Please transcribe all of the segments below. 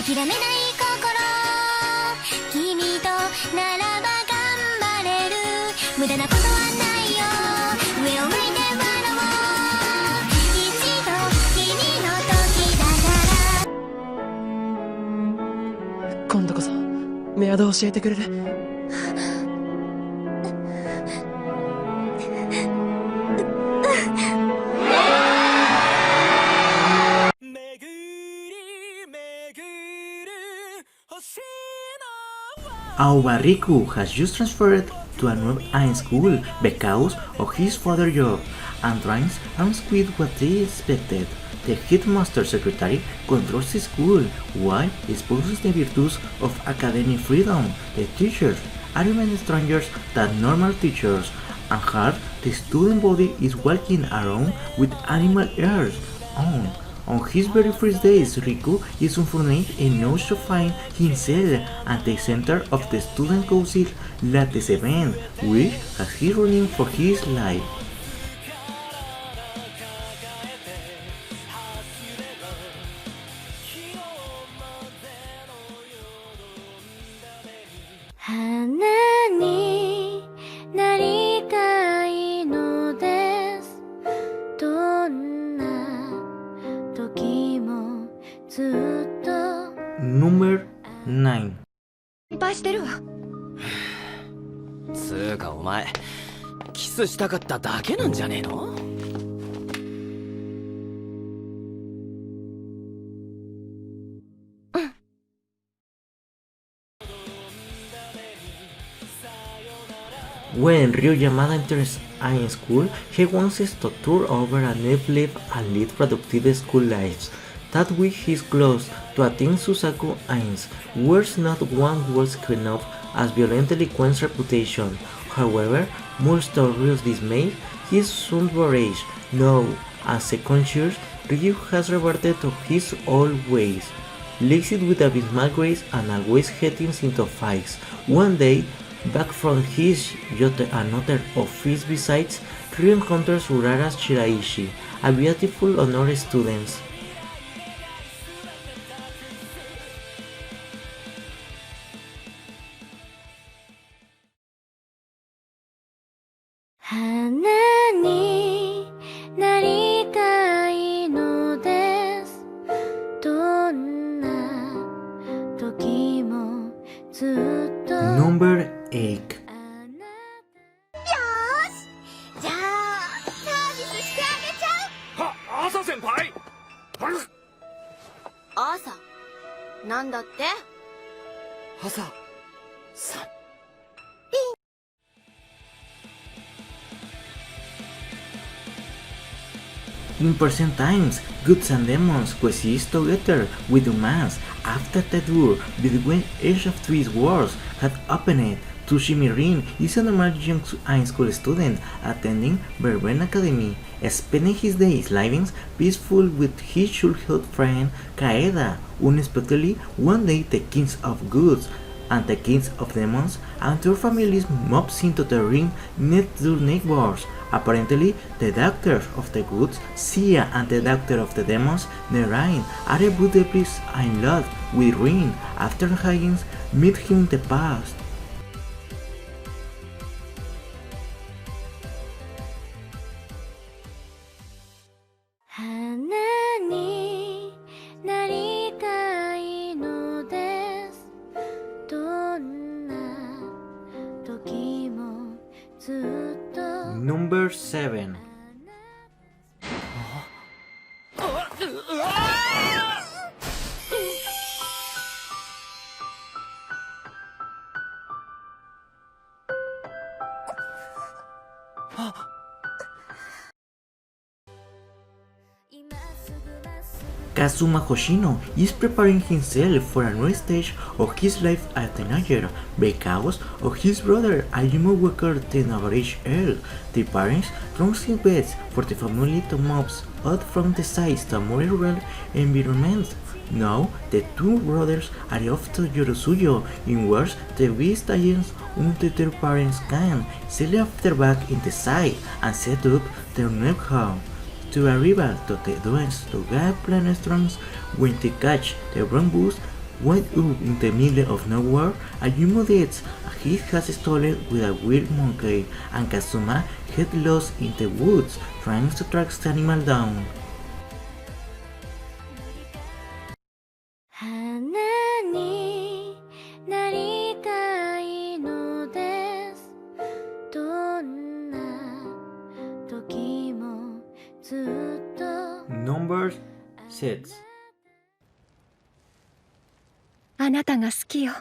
諦めない心君とならば頑張れる無駄なことはないよ上を向いて笑おう一度君の時だから今度こそメアド教えてくれる？Our Riku has just transferred to a new high school because of his father's job, and trains aren't quite what they expected. The headmaster secretary controls the school, while espouses the virtues of academic freedom. The teachers are even strangers than normal teachers, and hard the student body is walking around with animal ears on. On his very first days, Riku is unfortunate enough to find himself at the center of the student council latest event, which has he running for his life. Number 9. 心配してるわ。つーかお前キスしたかっただけなんじゃねえのWhen Ryu Yamada enters high school, he wants to tour over and live a lead productive school life. That week he is close to attend Susaku Ains, where's not one words enough as violently Quen's reputation. However, much to Ryu's dismay, he is soon enraged. Now, as second year, Ryu has reverted to his old ways, lazy with abysmal grace and always getting into fights. One day, back from his yet another of his visits, Ryu encounters Urara Shiraishi, a beautiful honor student. Number 8. 朝先輩朝なんだって？朝さんIn percent times, goods and demons coexist together with humans after the door between each of these worlds had opened. Tushimirin is an emerging high school student attending Berben Academy, spending his days living peaceful with his childhood friend Kaeda. Unexpectedly, one day the kings of goods and the kings of demons and their families moves into the ring next door neighbors. Apparently, the doctor of the goods, Sia, and the doctor of the demons, Nerain, are beautifully in love with Rin after having met him in the past. Number 7. Kazuma Hoshino is preparing himself for a new stage of his life as a teenager because of his brother Ayumu Walker, the average Earl. The parents runs in beds for the family to move out from the sites to a more rural environment. Now, the two brothers are off to Yorosuyo, in which the beast agents until their parents can sail off their back in the side and set up their new home. To arrive to the dunes to get planetstorms when they catch the wrong bus Went up in the middle of nowhere, a Yumo gets he has stolen with a weird monkey, and Kazuma get lost in the woods trying to track the animal down. 花になりたいのですどんな時もずっと Number 6. あなたが好きよ。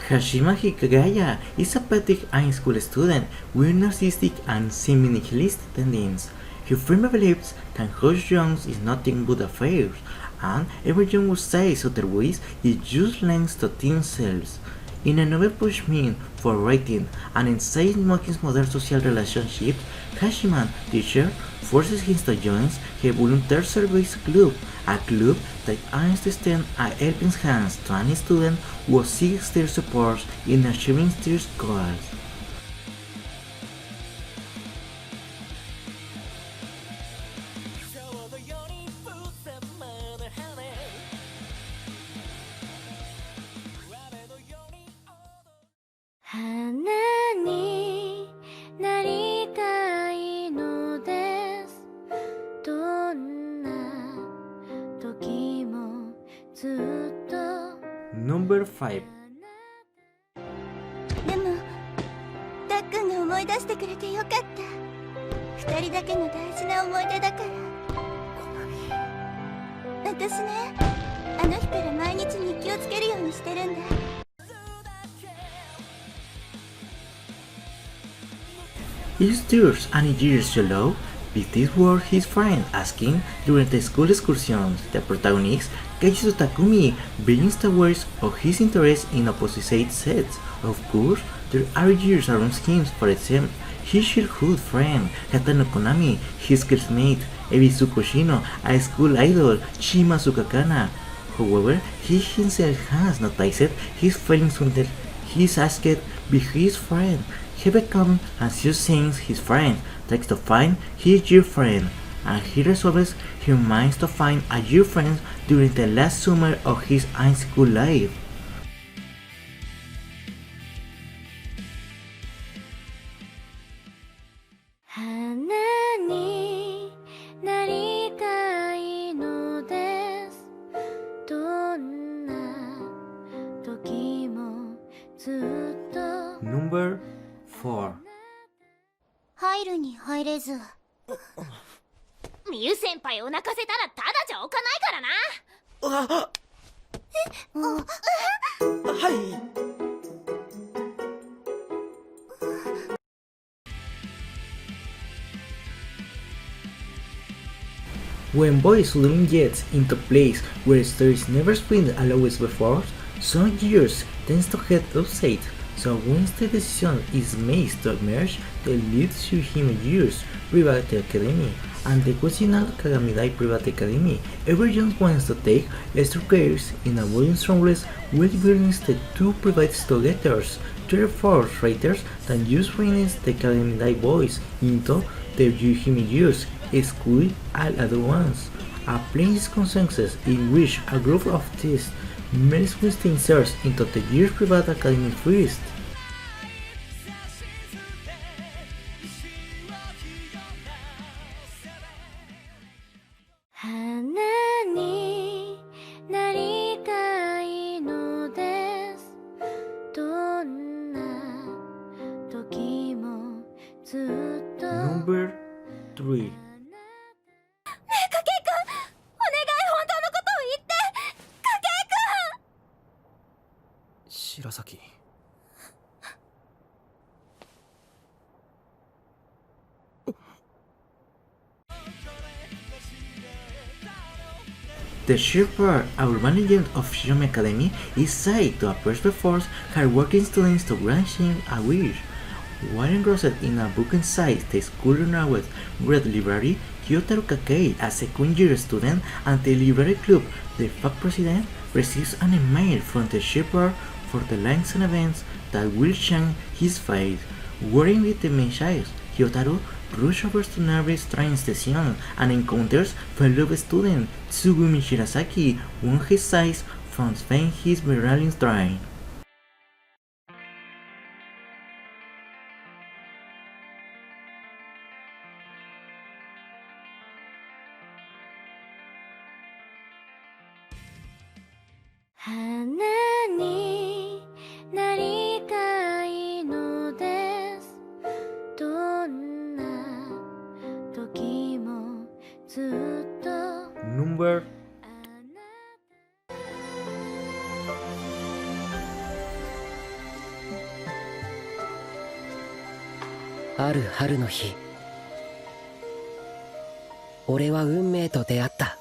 Hashima Hikagaya is a petty high school student with narcissistic and semi-nihilistic tendencies. He firmly believes that Hosh Jones is nothing but affairs, and everyone who says otherwise is just lends to themselves. In another punishment for writing and insane mocking modern social relationships, Hashima's teacher forces him to join a volunteer service club, a club that aims to extend a helping hand to any student who seeks their support in achieving their goals. Number 5. でもたっくんが思い出してくれてよかった二人だけの大事な思い出だから私ねあの日から毎日日記をつけるようにしてるんだ Is yours any years yellow? With this word his friend asking during the school excursions. The protagonist, Keiichi Takumi, brings the words of his interest in opposite sets. Of course, there are years around him, for example, his childhood friend, Hatano Konami, his classmate, Ebisu Koshino, a school idol, Shima Sukakana. However, he himself has noticed his feelings when he is asked by his friend. He becomes anxious since his friend tries to find his year friend, and he resolves his mind to find a year friend during the last summer of his high school life. Number 4. 入るに入れずミユ先輩を泣かせたらただじゃおかないからな。When boys suddenly get into a place where stories never been allowed before, some years tends to get upset. So once the decision is made to merge the lead to him years private academy and the occasional Kagamidai private academy, everyone wants to take extra cares in avoiding troubles which brings the two privates together. Therefore, writers that use brings the Kagamidai boys into the Yuhimi years school all at once, applying this consensus in which a group of these males will insert into the year's private academy first. Number 3. 白崎 The shepherd, a urban legend of Shizome Academy, is said to approach the force hard-working students to grant him a wish. While engrossed in a book inside the school-renowned Red Library, Kyotaro Kakei, a second-year student and the library club, the fact president, receives an email from the shepherd for the lives and events that will change his fate. Worrying with the messages, Hyotaro rushes over to Nabe's train station and encounters fellow student Tsugumi Shirasaki on his side from Spain his burial train.「花になりたいのです」「どんな時もずっと」 Number ある春の日、俺は運命と出会った。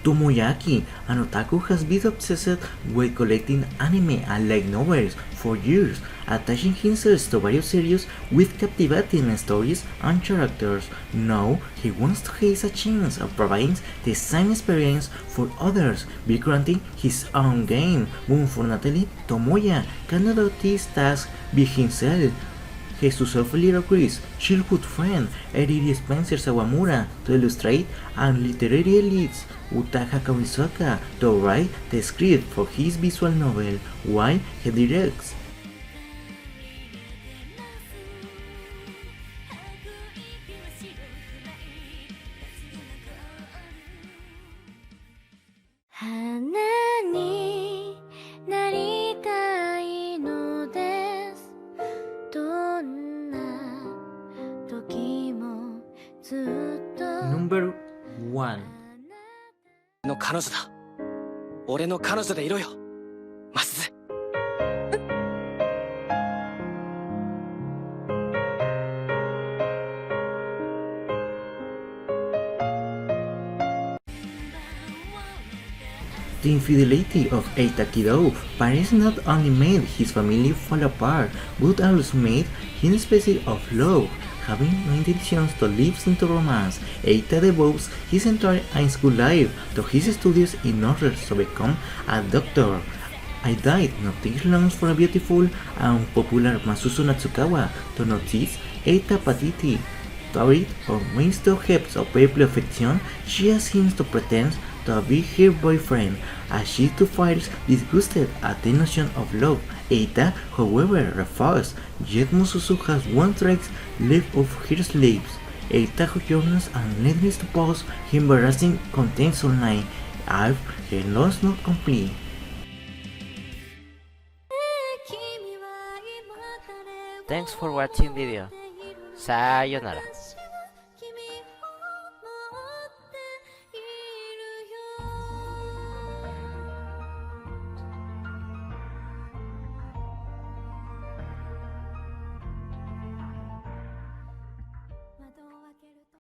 Tomoyaki, an otaku, has been obsessed with collecting anime and light novels for years, attaching himself to various series with captivating stories and characters. Now, he wants to have a chance of providing the same experience for others by granting his own game. But unfortunately, Tomoya cannot do this task by himself. He successfully recruits childhood friend Eriri Spencer Sawamura to illustrate and literary elites Utaha Kamisaka to write the script for his visual novel, while he directs.「花になりたいのです」「どんな時もずっと」 Number 1. の彼女だ。俺の彼女でいろよ、マスズ。The infidelity of Eita Kido parents not only made his family fall apart, but also made him a species of love. Having no intentions to live into romance, Eita devotes his entire high school life to his studies in order to become a doctor. I died not takes long for a beautiful and popular Masuzu Natsukawa to notice Eita Patiti. Tired of ways to have a people affection, she asks him to pretend to be her boyfriend, as she too feels disgusted at the notion of love. Eita, however, refuses, yet Masuzu has one trick left of her sleeves. Eita journeys and leads to post embarrassing contents online, if her loss not complete. Thanks for watching video. Sayonara.